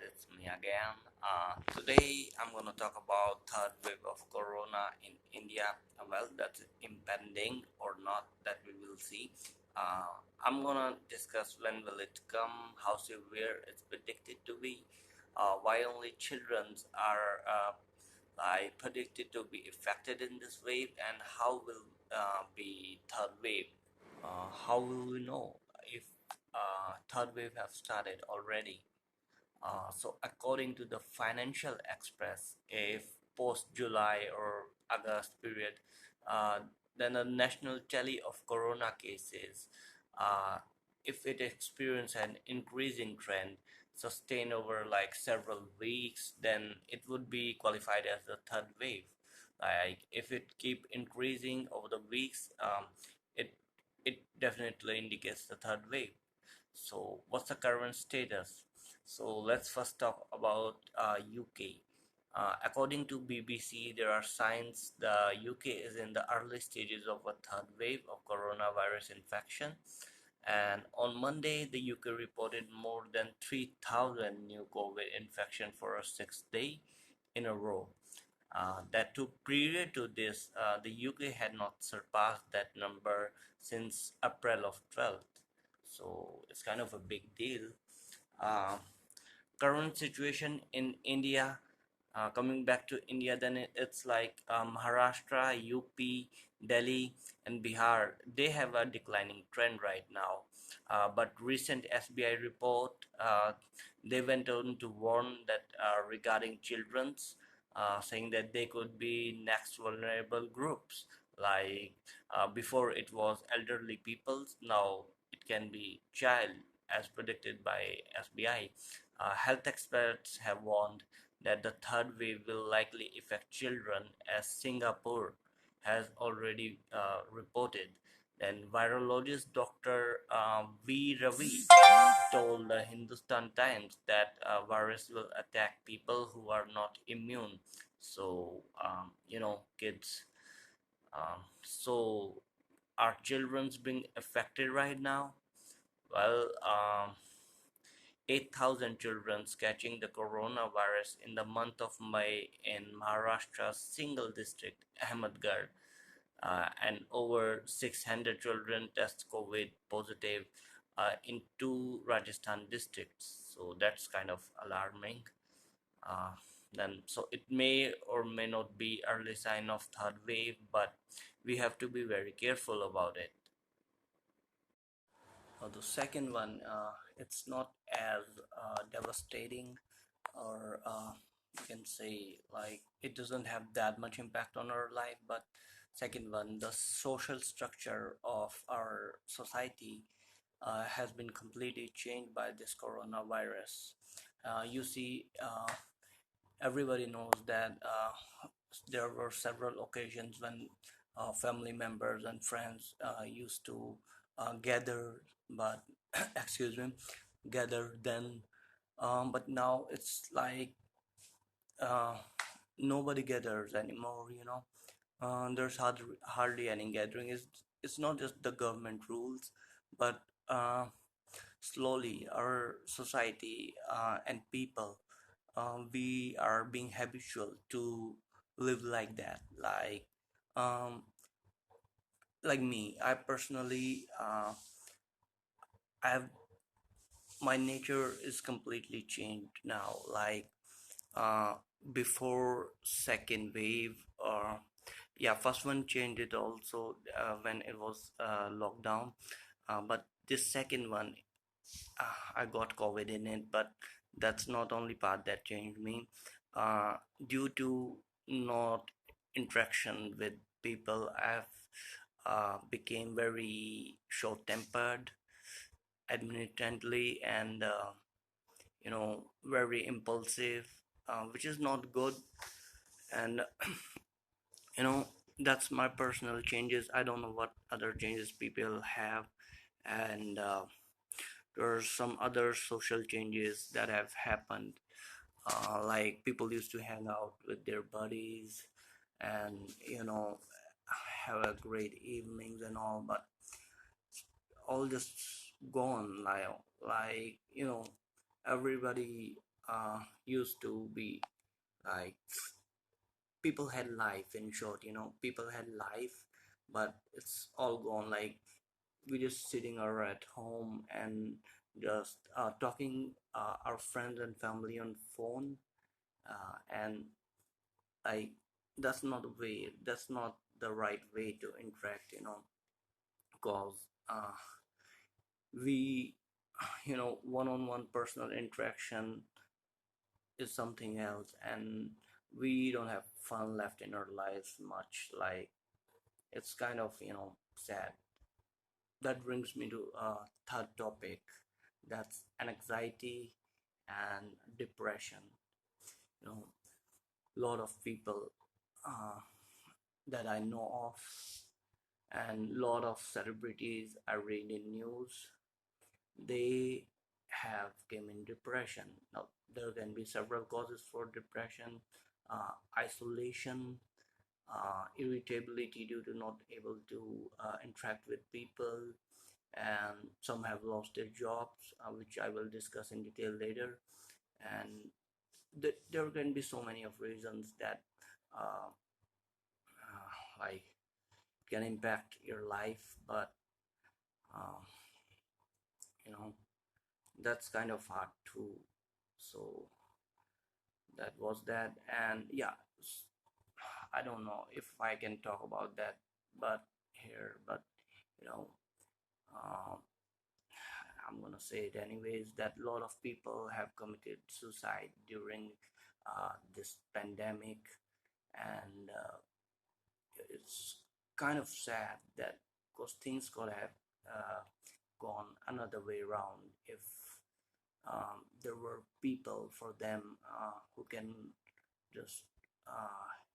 it's me again. Today I'm gonna talk about third wave of corona in India. Well, that's impending or not, that we will see. I'm gonna discuss when will it come, how severe it's predicted to be, why only children are predicted to be affected in this wave, and how will be third wave. How will we know if third wave have started already? So according to the Financial Express, if post July or August period, uh, then a national tally of corona cases, uh, if it experience an increasing trend sustained over like several weeks, then it would be qualified as the third wave. Like if it keep increasing over the weeks, it it definitely indicates the third wave. So what's the current status? So let's first talk about UK. According to BBC, there are signs the UK is in the early stages of a third wave of coronavirus infection. And on Monday, the UK reported more than 3,000 new COVID infection for a sixth day in a row. That took prior to this, the UK had not surpassed that number since April of 12th. So it's kind of a big deal. Uh, Current situation in India, coming back to India, then it's like Maharashtra, UP, Delhi, and Bihar. They have a declining trend right now. But recent SBI report, they went on to warn that regarding children's, saying that they could be next vulnerable groups. Like before, it was elderly people. Now it can be child, as predicted by SBI. Health experts have warned that the third wave will likely affect children, as Singapore has already reported. Then virologist Dr. V. Ravi told the Hindustan Times that virus will attack people who are not immune. So, kids. So, are children's being affected right now? Well, 8,000 children catching the coronavirus in the month of May in Maharashtra's single district, Ahmedgarh, and over 600 children test COVID positive in two Rajasthan districts. So that's kind of alarming. Uh, so it may or may not be early sign of third wave, but we have to be very careful about it. The second one, it's not as devastating, or you can say like it doesn't have that much impact on our life. But second one, the social structure of our society has been completely changed by this coronavirus. You see, everybody knows that there were several occasions when family members and friends used to gather, but excuse me, gather then. But now it's like uh, nobody gathers anymore. There's hardly any gathering. It's not just the government rules, but slowly our society and people, we are being habitual to live like that. Um, like me, I personally, I have my nature is completely changed now. Like uh, before second wave, or yeah, first one changed it also when it was lockdown. But this second one, I got COVID in it, but that's not only part that changed me. Due to not interaction with people, I've became very short-tempered, admittedly, and very impulsive, which is not good. And you know, that's my personal changes. I don't know what other changes people have, and there are some other social changes that have happened. Like people used to hang out with their buddies and have a great evenings and all, but all just gone. Like everybody. used to be like people had life. In short, people had life, but it's all gone. Like we just sitting or at home and just talking our friends and family on phone, and like that's not the way. That's not the right way to interact. Because we, one-on-one personal interaction is something else, and we don't have fun left in our lives much. Like it's kind of sad. That brings me to a third topic, that's anxiety and depression. you know a lot of people uh, that I know of, and lot of celebrities I read in news, they have came in depression. Now there can be several causes for depression: isolation, irritability due to not able to interact with people, and some have lost their jobs, which I will discuss in detail later. And there can be so many of reasons that uh, like can impact your life, but um, you know that's kind of hard too. So that was that, and yeah, I don't know if I can talk about that, but here, but you know, um, I'm gonna say it anyways, that a lot of people have committed suicide during this pandemic, and it's kind of sad that because things could have uh, gone another way around if there were people for them who can just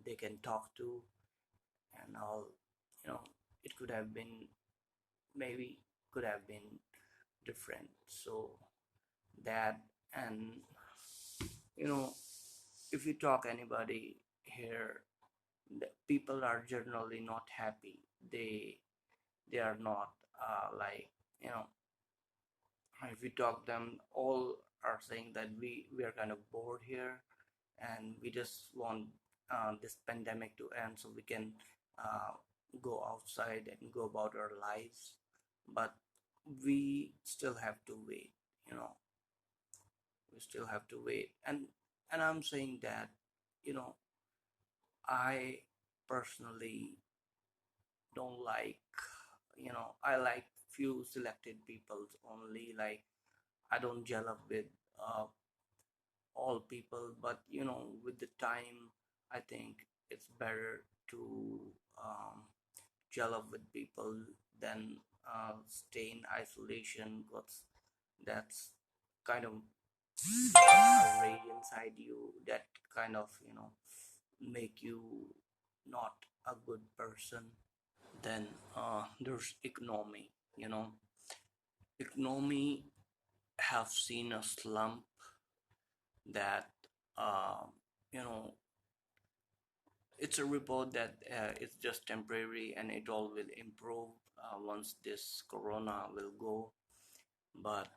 they can talk to and all. you know it could have been, maybe could have been different. So that, and you know if you talk anybody here, the people are generally not happy. They are not like, you know if you talk them, all are saying that we are kind of bored here, and we just want this pandemic to end so we can uh, go outside and go about our lives. But we still have to wait. you know we still have to wait, and I'm saying that, you know I personally don't like, I like few selected people only. Like I don't gel up with uh, all people, but with the time, I think it's better to um, gel up with people than stay in isolation, because that's kind of a rage inside you that kind of make you not a good person. Then there's economy. Economy have seen a slump that uh, you know it's a report that it's just temporary and it all will improve once this corona will go. But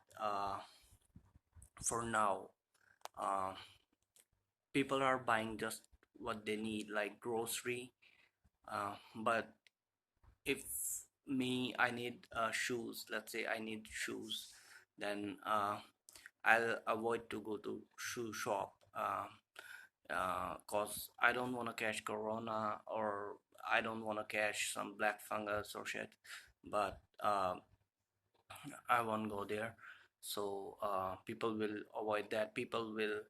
for now, uh, people are buying just what they need, like grocery. But if me, I need shoes, let's say I need shoes, then I'll avoid to go to shoe shop, cause I don't want to catch corona, or I don't want to catch some black fungus or shit. But I won't go there. So people will avoid that. People will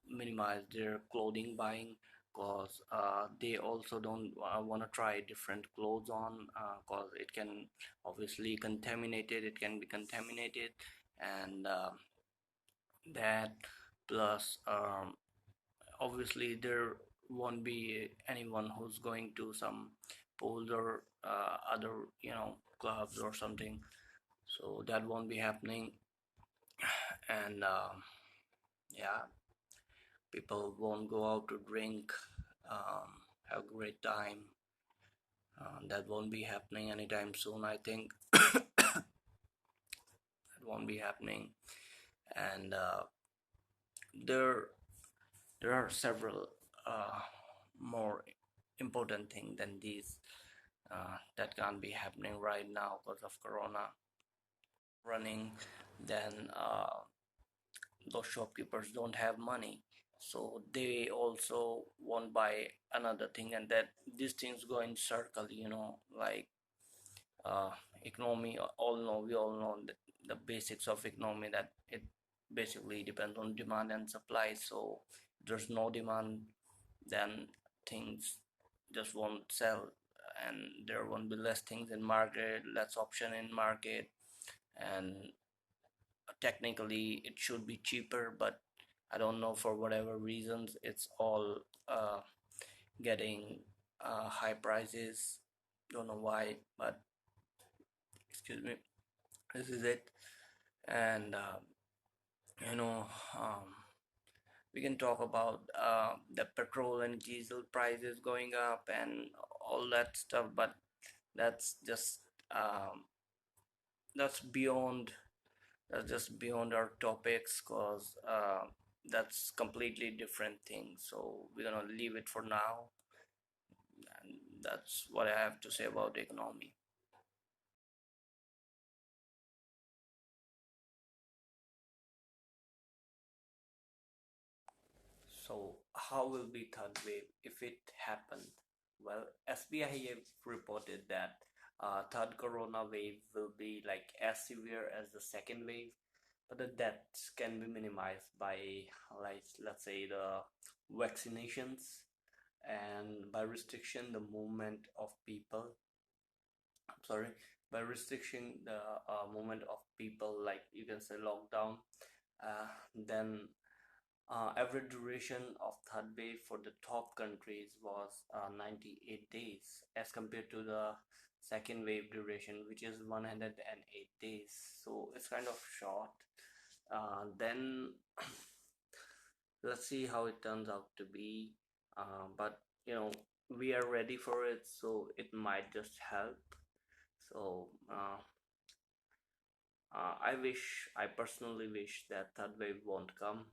minimize their clothing buying, cause they also don't want to try different clothes on, cause it can obviously contaminated. It can be contaminated, and that plus obviously there won't be anyone who's going to some pools or other clubs or something, so that won't be happening. And yeah, people won't go out to drink, have a great time. That won't be happening anytime soon, I think. That won't be happening. And there are several uh, more important things than these that can't be happening right now because of corona running. Then those shopkeepers don't have money, so they also won't buy another thing, and that these things go in circle, like uh, economy. We all know the basics of economy, that it basically depends on demand and supply. So if there's no demand, then things just won't sell, and there won't be less things in market, less option in market, and technically it should be cheaper, but I don't know, for whatever reasons it's all getting high prices. Don't know why, but excuse me, this is it. And you know um, we can talk about the petrol and diesel prices going up and all that stuff, but that's just um, that's beyond that's just beyond our topics, because that's completely different thing, so we're gonna leave it for now. And that's what I have to say about economy. So how will be third wave if it happened? Well, SBI have reported that third corona wave will be like as severe as the second wave, but the deaths can be minimized by, like, let's say, the vaccinations, and by restriction the movement of people. I'm sorry, by restricting the movement of people, like you can say lockdown. Then average duration of third wave for the top countries was 98 days, as compared to the second wave duration, which is 108 days. So it's kind of short. Then let's see how it turns out to be. But we are ready for it, so it might just help. So I personally wish that third wave won't come,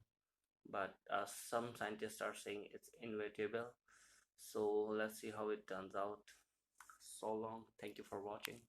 but some scientists are saying it's inevitable. So let's see how it turns out. So long. Thank you for watching.